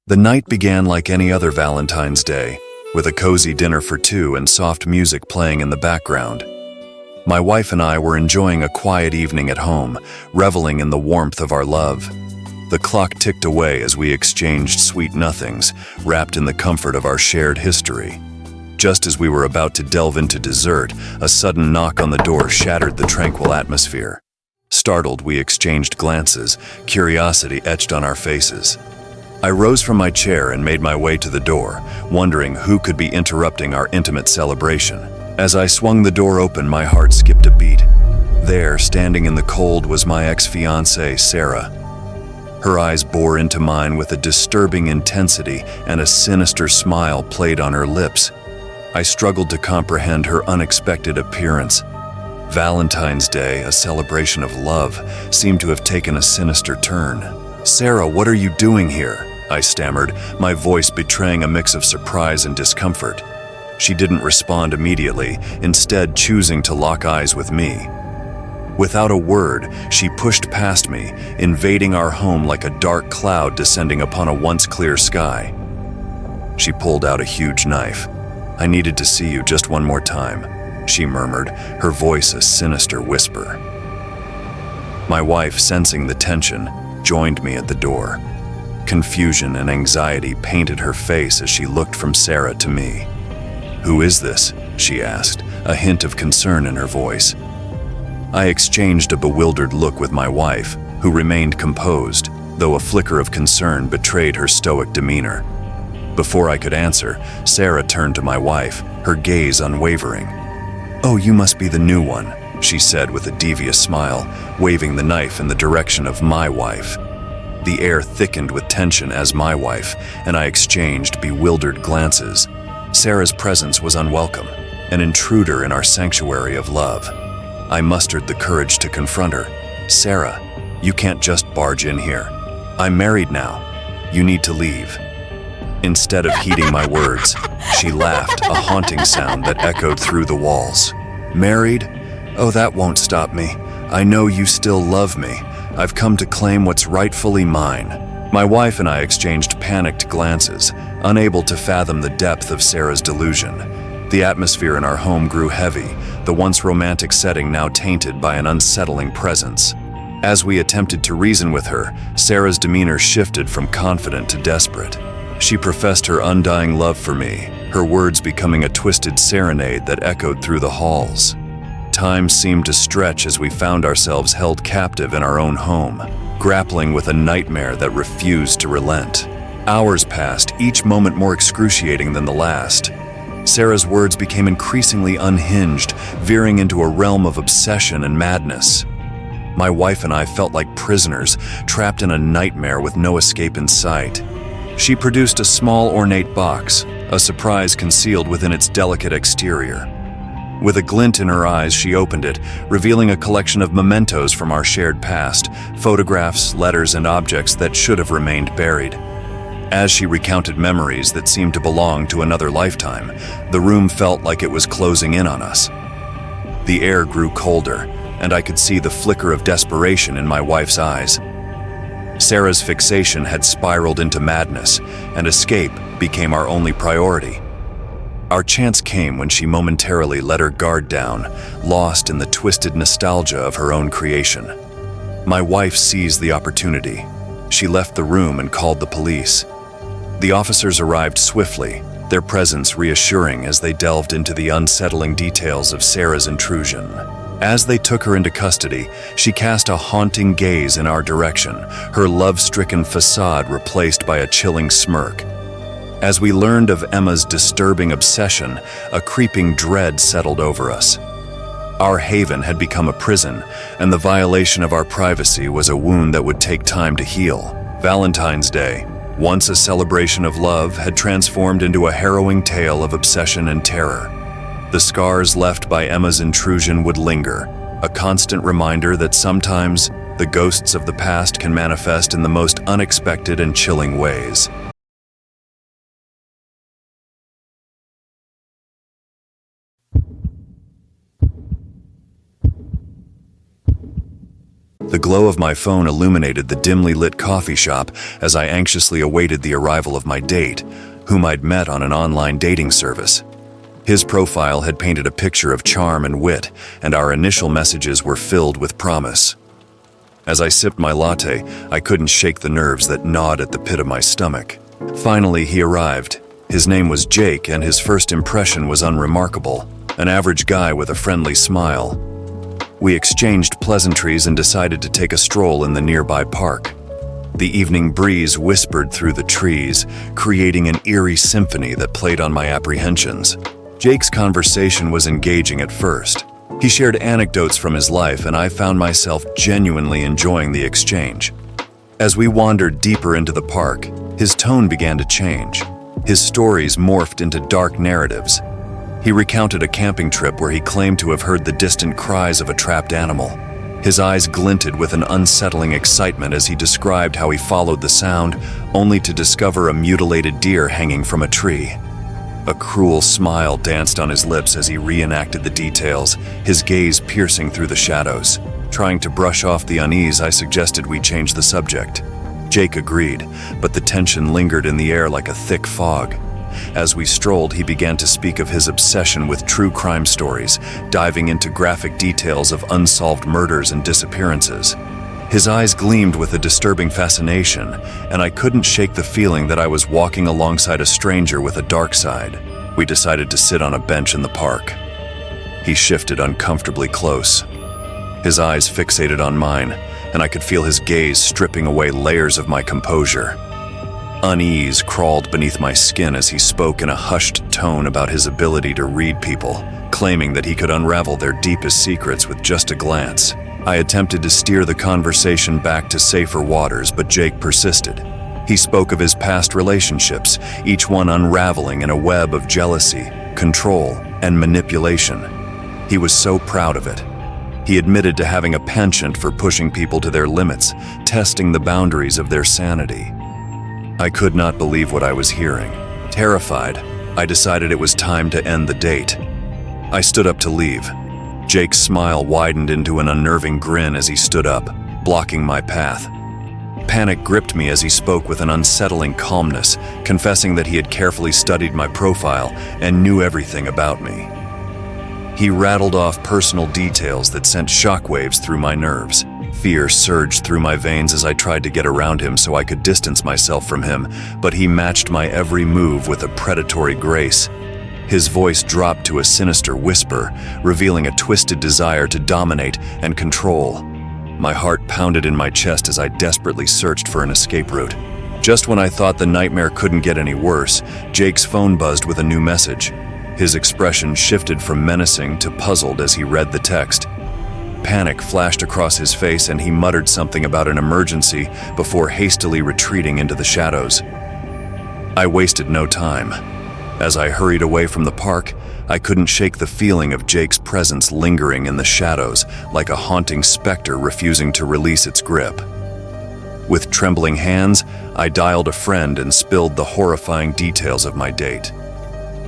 The night began like any other Valentine's Day, with a cozy dinner for two and soft music playing in the background. My wife and I were enjoying a quiet evening at home, reveling in the warmth of our love. The clock ticked away as we exchanged sweet nothings, wrapped in the comfort of our shared history. Just as we were about to delve into dessert, a sudden knock on the door shattered the tranquil atmosphere. Startled, we exchanged glances, curiosity etched on our faces. I rose from my chair and made my way to the door, wondering who could be interrupting our intimate celebration. As I swung the door open, my heart skipped a beat. There, standing in the cold, was my ex-fiancée, Sarah. Her eyes bore into mine with a disturbing intensity, and a sinister smile played on her lips. I struggled to comprehend her unexpected appearance. Valentine's Day, a celebration of love, seemed to have taken a sinister turn. "Sarah, what are you doing here?" I stammered, my voice betraying a mix of surprise and discomfort. She didn't respond immediately, instead choosing to lock eyes with me. Without a word, she pushed past me, invading our home like a dark cloud descending upon a once clear sky. She pulled out a huge knife. "I needed to see you just one more time," she murmured, her voice a sinister whisper. My wife, sensing the tension, joined me at the door. Confusion and anxiety painted her face as she looked from Sarah to me. "Who is this?" she asked, a hint of concern in her voice. I exchanged a bewildered look with my wife, who remained composed, though a flicker of concern betrayed her stoic demeanor. Before I could answer, Sarah turned to my wife, her gaze unwavering. "Oh, you must be the new one," she said with a devious smile, waving the knife in the direction of my wife. The air thickened with tension as my wife and I exchanged bewildered glances. Sarah's presence was unwelcome, an intruder in our sanctuary of love. I mustered the courage to confront her. "Sarah, you can't just barge in here. I'm married now. You need to leave." Instead of heeding my words, she laughed, a haunting sound that echoed through the walls. "Married? Oh, that won't stop me. I know you still love me. I've come to claim what's rightfully mine." My wife and I exchanged panicked glances, unable to fathom the depth of Sarah's delusion. The atmosphere in our home grew heavy, the once romantic setting now tainted by an unsettling presence. As we attempted to reason with her, Sarah's demeanor shifted from confident to desperate. She professed her undying love for me, her words becoming a twisted serenade that echoed through the halls. Time seemed to stretch as we found ourselves held captive in our own home, grappling with a nightmare that refused to relent. Hours passed, each moment more excruciating than the last. Sarah's words became increasingly unhinged, veering into a realm of obsession and madness. My wife and I felt like prisoners, trapped in a nightmare with no escape in sight. She produced a small ornate box, a surprise concealed within its delicate exterior. With a glint in her eyes, she opened it, revealing a collection of mementos from our shared past, photographs, letters, and objects that should have remained buried. As she recounted memories that seemed to belong to another lifetime, the room felt like it was closing in on us. The air grew colder, and I could see the flicker of desperation in my wife's eyes. Sarah's fixation had spiraled into madness, and escape became our only priority. Our chance came when she momentarily let her guard down, lost in the twisted nostalgia of her own creation. My wife seized the opportunity. She left the room and called the police. The officers arrived swiftly, their presence reassuring as they delved into the unsettling details of Sarah's intrusion. As they took her into custody, she cast a haunting gaze in our direction, her love-stricken facade replaced by a chilling smirk. As we learned of Emma's disturbing obsession, a creeping dread settled over us. Our haven had become a prison, and the violation of our privacy was a wound that would take time to heal. Valentine's Day, once a celebration of love, had transformed into a harrowing tale of obsession and terror. The scars left by Emma's intrusion would linger, a constant reminder that sometimes the ghosts of the past can manifest in the most unexpected and chilling ways. The glow of my phone illuminated the dimly lit coffee shop as I anxiously awaited the arrival of my date, whom I'd met on an online dating service. His profile had painted a picture of charm and wit, and our initial messages were filled with promise. As I sipped my latte, I couldn't shake the nerves that gnawed at the pit of my stomach. Finally, he arrived. His name was Jake, and his first impression was unremarkable, an average guy with a friendly smile. We exchanged pleasantries and decided to take a stroll in the nearby park. The evening breeze whispered through the trees, creating an eerie symphony that played on my apprehensions. Jake's conversation was engaging at first. He shared anecdotes from his life, and I found myself genuinely enjoying the exchange. As we wandered deeper into the park, his tone began to change. His stories morphed into dark narratives. He recounted a camping trip where he claimed to have heard the distant cries of a trapped animal. His eyes glinted with an unsettling excitement as he described how he followed the sound, only to discover a mutilated deer hanging from a tree. A cruel smile danced on his lips as he reenacted the details, his gaze piercing through the shadows. Trying to brush off the unease, I suggested we change the subject. Jake agreed, but the tension lingered in the air like a thick fog. As we strolled, he began to speak of his obsession with true crime stories, diving into graphic details of unsolved murders and disappearances. His eyes gleamed with a disturbing fascination, and I couldn't shake the feeling that I was walking alongside a stranger with a dark side. We decided to sit on a bench in the park. He shifted uncomfortably close. His eyes fixated on mine, and I could feel his gaze stripping away layers of my composure. Unease crawled beneath my skin as he spoke in a hushed tone about his ability to read people, claiming that he could unravel their deepest secrets with just a glance. I attempted to steer the conversation back to safer waters, but Jake persisted. He spoke of his past relationships, each one unraveling in a web of jealousy, control, and manipulation. He was so proud of it. He admitted to having a penchant for pushing people to their limits, testing the boundaries of their sanity. I could not believe what I was hearing. Terrified, I decided it was time to end the date. I stood up to leave. Jake's smile widened into an unnerving grin as he stood up, blocking my path. Panic gripped me as he spoke with an unsettling calmness, confessing that he had carefully studied my profile and knew everything about me. He rattled off personal details that sent shockwaves through my nerves. Fear surged through my veins as I tried to get around him so I could distance myself from him, but he matched my every move with a predatory grace. His voice dropped to a sinister whisper, revealing a twisted desire to dominate and control. My heart pounded in my chest as I desperately searched for an escape route. Just when I thought the nightmare couldn't get any worse, Jake's phone buzzed with a new message. His expression shifted from menacing to puzzled as he read the text. Panic flashed across his face and he muttered something about an emergency before hastily retreating into the shadows. I wasted no time. As I hurried away from the park, I couldn't shake the feeling of Jake's presence lingering in the shadows, like a haunting specter refusing to release its grip. With trembling hands, I dialed a friend and spilled the horrifying details of my date.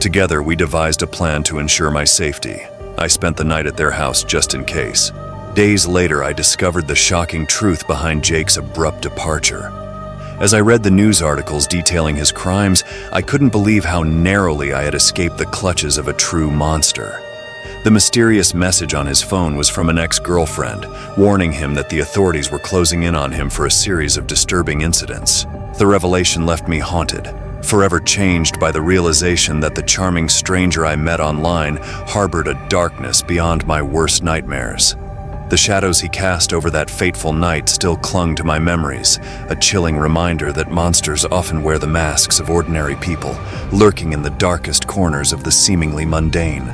Together, we devised a plan to ensure my safety. I spent the night at their house just in case. Days later, I discovered the shocking truth behind Jake's abrupt departure. As I read the news articles detailing his crimes, I couldn't believe how narrowly I had escaped the clutches of a true monster. The mysterious message on his phone was from an ex-girlfriend, warning him that the authorities were closing in on him for a series of disturbing incidents. The revelation left me haunted, forever changed by the realization that the charming stranger I met online harbored a darkness beyond my worst nightmares. The shadows he cast over that fateful night still clung to my memories, a chilling reminder that monsters often wear the masks of ordinary people, lurking in the darkest corners of the seemingly mundane.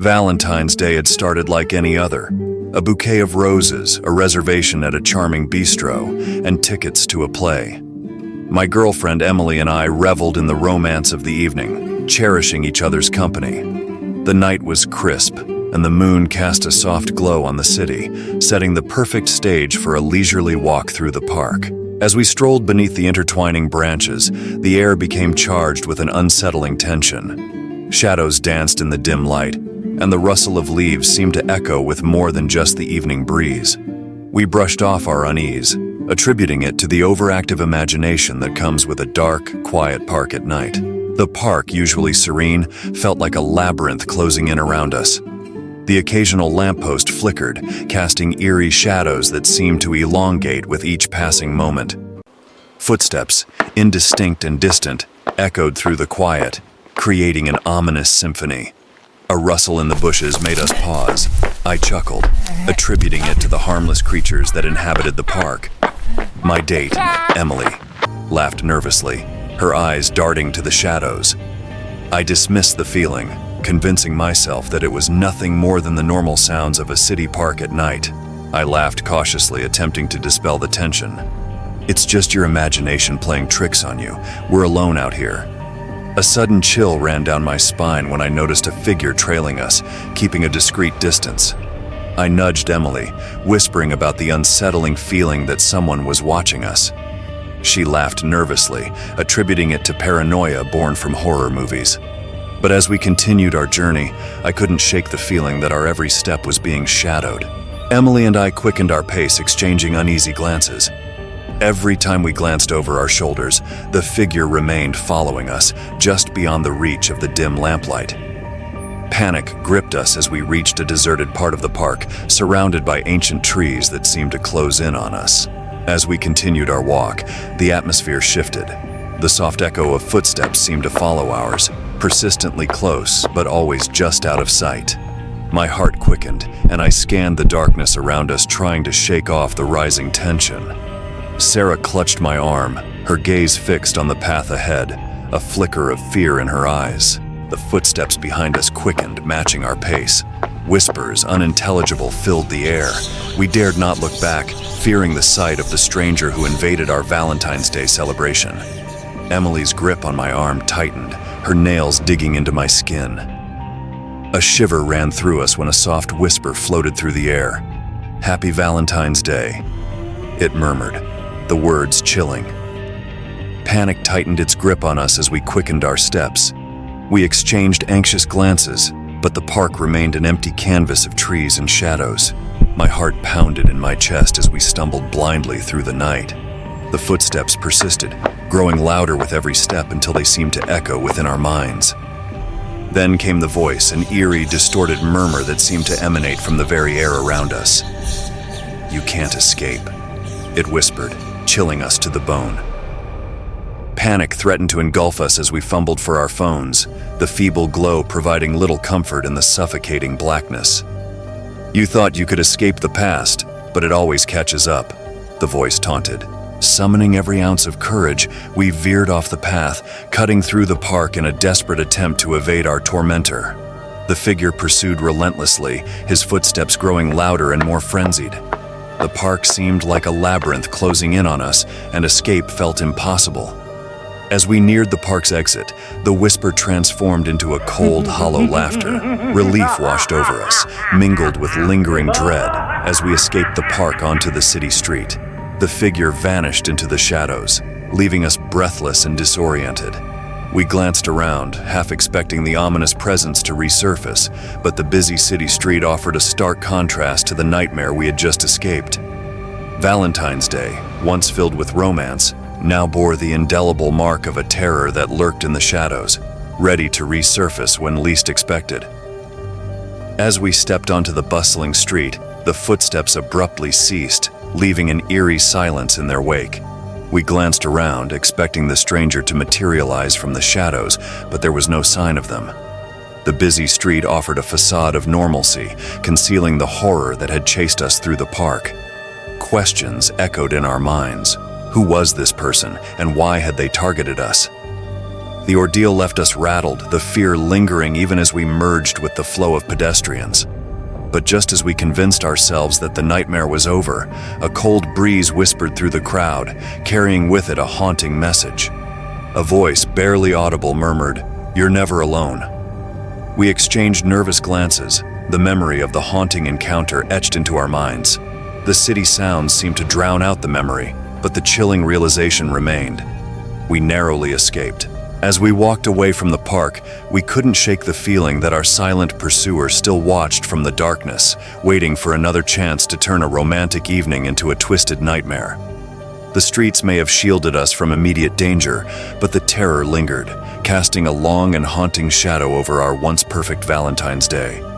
Valentine's Day had started like any other. A bouquet of roses, a reservation at a charming bistro, and tickets to a play. My girlfriend Emily and I reveled in the romance of the evening, cherishing each other's company. The night was crisp, and the moon cast a soft glow on the city, setting the perfect stage for a leisurely walk through the park. As we strolled beneath the intertwining branches, the air became charged with an unsettling tension. Shadows danced in the dim light, and the rustle of leaves seemed to echo with more than just the evening breeze. We brushed off our unease, attributing it to the overactive imagination that comes with a dark, quiet park at night. The park, usually serene, felt like a labyrinth closing in around us. The occasional lamppost flickered, casting eerie shadows that seemed to elongate with each passing moment. Footsteps, indistinct and distant, echoed through the quiet, creating an ominous symphony. A rustle in the bushes made us pause. I chuckled, attributing it to the harmless creatures that inhabited the park. My date, Emily, laughed nervously, her eyes darting to the shadows. I dismissed the feeling, convincing myself that it was nothing more than the normal sounds of a city park at night. I laughed cautiously, attempting to dispel the tension. It's just your imagination playing tricks on you. We're alone out here. A sudden chill ran down my spine when I noticed a figure trailing us, keeping a discreet distance. I nudged Emily, whispering about the unsettling feeling that someone was watching us. She laughed nervously, attributing it to paranoia born from horror movies. But as we continued our journey, I couldn't shake the feeling that our every step was being shadowed. Emily and I quickened our pace, exchanging uneasy glances. Every time we glanced over our shoulders, the figure remained following us, just beyond the reach of the dim lamplight. Panic gripped us as we reached a deserted part of the park, surrounded by ancient trees that seemed to close in on us. As we continued our walk, the atmosphere shifted. The soft echo of footsteps seemed to follow ours, persistently close, but always just out of sight. My heart quickened, and I scanned the darkness around us, trying to shake off the rising tension. Sarah clutched my arm, her gaze fixed on the path ahead, a flicker of fear in her eyes. The footsteps behind us quickened, matching our pace. Whispers, unintelligible, filled the air. We dared not look back, fearing the sight of the stranger who invaded our Valentine's Day celebration. Emily's grip on my arm tightened, her nails digging into my skin. A shiver ran through us when a soft whisper floated through the air. "Happy Valentine's Day," it murmured, the words chilling. Panic tightened its grip on us as we quickened our steps. We exchanged anxious glances, but the park remained an empty canvas of trees and shadows. My heart pounded in my chest as we stumbled blindly through the night. The footsteps persisted, growing louder with every step until they seemed to echo within our minds. Then came the voice, an eerie, distorted murmur that seemed to emanate from the very air around us. "You can't escape," it whispered, chilling us to the bone. Panic threatened to engulf us as we fumbled for our phones, the feeble glow providing little comfort in the suffocating blackness. "You thought you could escape the past, but it always catches up," the voice taunted. Summoning every ounce of courage, we veered off the path, cutting through the park in a desperate attempt to evade our tormentor. The figure pursued relentlessly, his footsteps growing louder and more frenzied. The park seemed like a labyrinth closing in on us, and escape felt impossible. As we neared the park's exit, the whisper transformed into a cold, hollow laughter. Relief washed over us, mingled with lingering dread, as we escaped the park onto the city street. The figure vanished into the shadows, leaving us breathless and disoriented. We glanced around, half expecting the ominous presence to resurface, but the busy city street offered a stark contrast to the nightmare we had just escaped. Valentine's Day, once filled with romance, now bore the indelible mark of a terror that lurked in the shadows, ready to resurface when least expected. As we stepped onto the bustling street, the footsteps abruptly ceased, leaving an eerie silence in their wake. We glanced around, expecting the stranger to materialize from the shadows, but there was no sign of them. The busy street offered a facade of normalcy, concealing the horror that had chased us through the park. Questions echoed in our minds. Who was this person, and why had they targeted us? The ordeal left us rattled, the fear lingering even as we merged with the flow of pedestrians. But just as we convinced ourselves that the nightmare was over, a cold breeze whispered through the crowd, carrying with it a haunting message. A voice, barely audible, murmured, "You're never alone." We exchanged nervous glances, the memory of the haunting encounter etched into our minds. The city sounds seemed to drown out the memory, but the chilling realization remained. We narrowly escaped. As we walked away from the park, we couldn't shake the feeling that our silent pursuer still watched from the darkness, waiting for another chance to turn a romantic evening into a twisted nightmare. The streets may have shielded us from immediate danger, but the terror lingered, casting a long and haunting shadow over our once perfect Valentine's Day.